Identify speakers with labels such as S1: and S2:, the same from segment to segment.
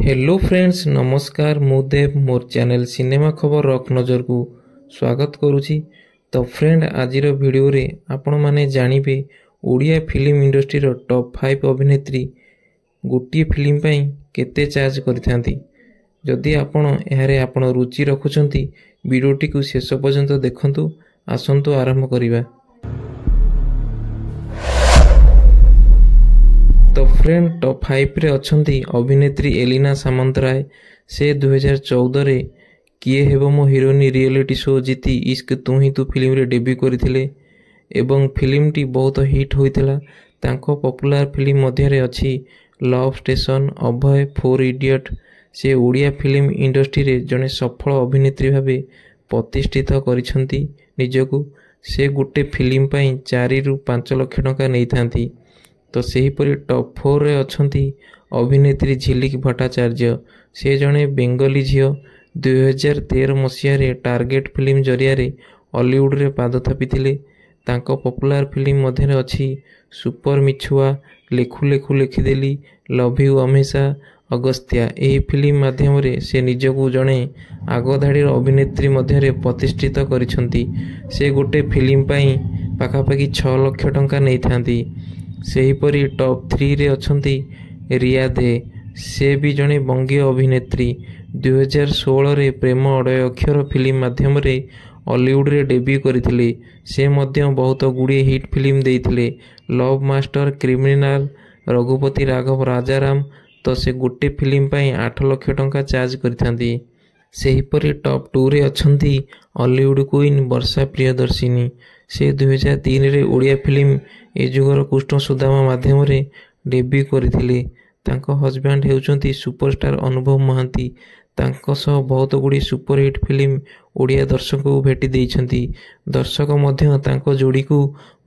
S1: Hello friends नमस्कार मुदेव मोर channel cinema खबर रक नजर को स्वागत करुछि। तो फ्रेंड आजिर वीडियो रे आपण माने जानिबे ओडिया फिल्म इंडस्ट्री रो टॉप 5 अभिनेत्री गोटे फिल्म पई केते चार्ज करिथांती। जदि आपण एहारे आपण रुचि रखुचंती वीडियोटी को शेष पर्यंत देखंतु। आसंतु आरंभ करिबा। तो फ्रेंड टॉप 5 रे अछंती अभिनेत्री एलिना सामंतराय। से 2014 रे किए हेबो मो हीरोइनी रियलिटी शो जीती इश्क तू ही तू फिल्म रे डेब्यू करथिले एवं फिल्म टी बहुत हिट होइतला। तांको पॉपुलर फिल्म मध्य रे अछि लव स्टेशन, अभय, 4 इडियट। से ओडिया फिल्म इंडस्ट्री रे जने सफल अभिनेत्री भाबे प्रतिष्ठित करिसंती निजको। से गोटे फिल्म पई 4 रु 5 लाख टका नै थांती। तो सही परी टॉप 4 रे अछंती अभिनेत्री झिलिक भट्टाचार्य। से जने बेंगली झियो 2013 मसिया रे टार्गेट फिल्म जरिया रे हॉलीवुड रे पाद थापिथिले। तांको पॉपुलर फिल्म मध्य रे अछि सुपर मिछुआ, लेखु लेखु लेखिदेली, लव यू हमेशा, अगस्त्या। एही फिल्म माध्यम रे से निजको जने आगधाड़ी अभिनेत्री मध्य रे प्रतिष्ठित करिसंती। से गोटे फिल्म पई पाखापाखि 6 लाख टका नै थांती। सही परी टॉप 3 रे अछंती रिया दे। से भी जने बंगीय अभिनेत्री। 2016 रे प्रेम अड़य अक्षर फिल्म माध्यम रे हॉलीवुड रे डेब्यू करथिले। से मध्य बहुत गुड़िए हिट फिल्म देइथिले, Love Master, Criminal, Raghupati Raghav, Rajaram. तो से गोटे फिल्म पई 8 लाख टका चार्ज करिथांती। सही परी टॉप 2 रे अछंती हॉलीवुड क्वीन वर्षा प्रियदर्शिनी। से 2003 रे ओडिया फिल्म ए जुगर कृष्ण सुदामा माध्यम रे डेब्यू करथिले। तांको हस्बैंड हेउचंती सुपरस्टार अनुभव महांती। तांको सह बहुत गुडी सुपर हिट फिल्म ओडिया दर्शक को भेटी देइछंती। दर्शक मध्य तांको जोड़ी को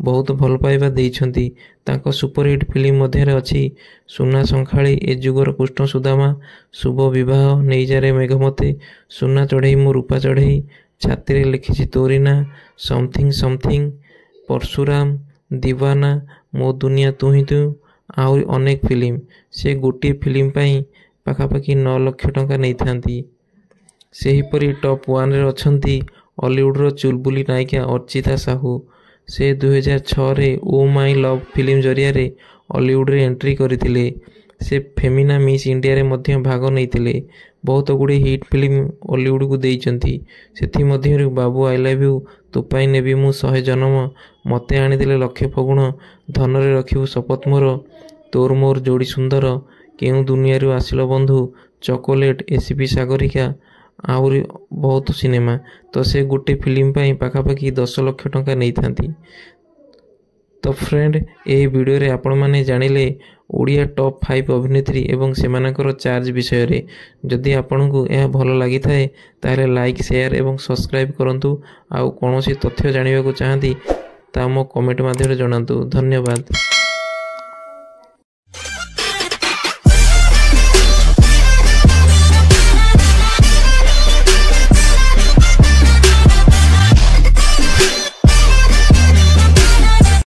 S1: बहुत भल पाइबा देइछंती। तांको सुपर हिट फिल्म मध्य रे अछि सुना संखाळी, ए जुगर कृष्ण सुदामा, शुभ विवाह, नेइजारे मेघमते, सुना चढ़ई मो रूपा चढ़ई, छाती रे लिखिछि तोरी ना, समथिंग समथिंग, परशुराम, दीवाना, मो दुनिया तू ही तू, आउ अनेक फिल्म। से गोटे फिल्म पई पाखापाखि 9 लाख टका नै थांती। सही परी टॉप 1 रे अछंती हॉलीवुड रो चुलबुली नायिका अर्चिता साहू। से 2006 रे ओ माय लव फिल्म जरिया रे हॉलीवुड रे एंट्री करथिले। से फेमिना मिस इंडिया रे मध्य भाग नैथिले। बहुत गुडी हिट फिल्म हॉलीवुड को देइचंती। सेथि मध्य रे बाबू आई लव यू, तो पाई नेबी मु 100 जन्म, मते आनी दिले लक्ष्य फगुण, धन रे रखिबु शपथ मोर, तोर मोर जोड़ी सुंदर, केउ दुनिया रे आसिलो बंधु, चॉकलेट, एसीपी सागरिका, आउरी बहुत सिनेमा। तो से गोटे फिल्म पई पाखापाखि 10 लाख टका नै थांती। तो फ्रेंड ए वीडियो रे आपण माने जानिले ओडिया टॉप 5 अभिनेत्री एवं सेमानकर चार्ज विषय रे। जदि आपनकु यह भल लागि थाए तारे लाइक, शेयर एवं सब्सक्राइब करंतु। आउ कोनोसी तथ्य जानिबा को चाहंती ता मो कमेंट माध्यम रे जणांतु। धन्यवाद।